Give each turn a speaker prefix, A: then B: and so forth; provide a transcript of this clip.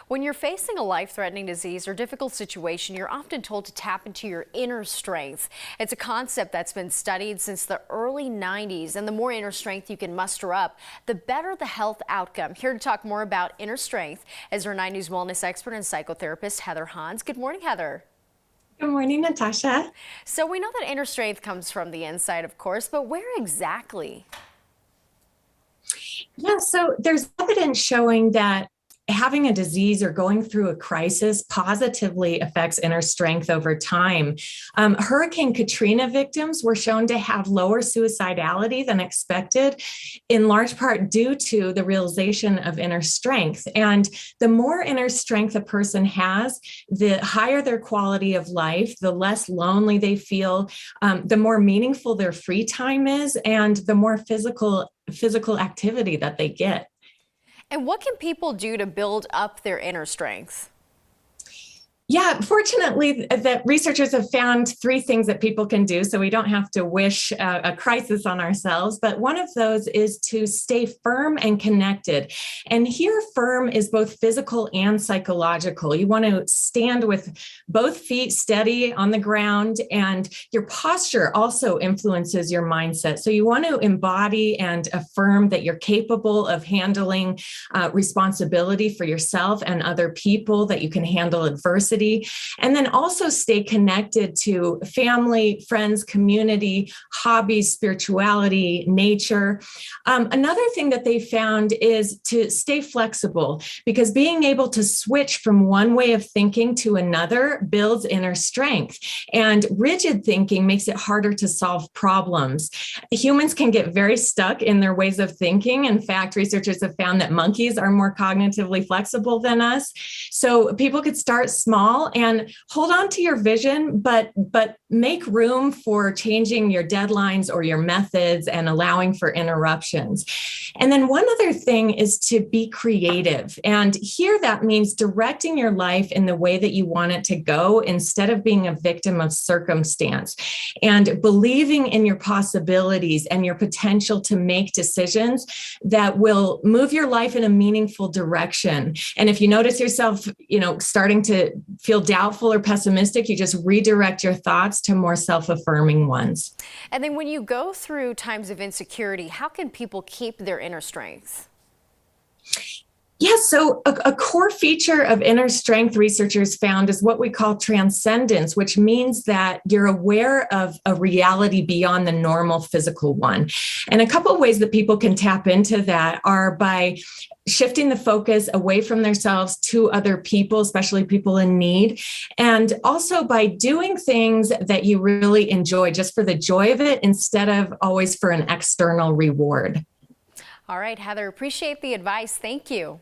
A: When you're facing a life-threatening disease or difficult situation, you're often told to tap into your inner strength. It's a concept that's been studied since the early 90s, and the more inner strength you can muster up, the better the health outcome. Here to talk more about inner strength is our 9 News wellness expert and psychotherapist, Heather Hans. Good morning, Heather.
B: Good morning, Natasha.
A: So we know that inner strength comes from the inside, of course, but where exactly?
B: Yeah, so there's evidence showing that having a disease or going through a crisis positively affects inner strength over time. Hurricane Katrina victims were shown to have lower suicidality than expected, in large part due to the realization of inner strength. And the more inner strength a person has, the higher their quality of life, the less lonely they feel, the more meaningful their free time is, and the more physical activity that they get.
A: And what can people do to build up their inner strength?
B: Yeah, fortunately, that researchers have found 3 things that people can do, so we don't have to wish a crisis on ourselves. But one of those is to stay firm and connected. And here, firm is both physical and psychological. You want to stand with both feet steady on the ground, and your posture also influences your mindset. So you want to embody and affirm that you're capable of handling responsibility for yourself and other people, that you can handle adversity. And then also stay connected to family, friends, community, hobbies, spirituality, nature. Another thing that they found is to stay flexible, because being able to switch from one way of thinking to another builds inner strength. And rigid thinking makes it harder to solve problems. Humans can get very stuck in their ways of thinking. In fact, researchers have found that monkeys are more cognitively flexible than us. So people could start small and hold on to your vision, but make room for changing your deadlines or your methods and allowing for interruptions. And then one other thing is to be creative. And here that means directing your life in the way that you want it to go instead of being a victim of circumstance, and believing in your possibilities and your potential to make decisions that will move your life in a meaningful direction. And if you notice yourself, starting to feel doubtful or pessimistic, you just redirect your thoughts to more self-affirming ones.
A: And then when you go through times of insecurity, how can people keep their inner strength?
B: Yes, so a core feature of inner strength, researchers found, is what we call transcendence, which means that you're aware of a reality beyond the normal physical one. And a couple of ways that people can tap into that are by shifting the focus away from themselves to other people, especially people in need, and also by doing things that you really enjoy just for the joy of it instead of always for an external reward.
A: All right, Heather, appreciate the advice. Thank you.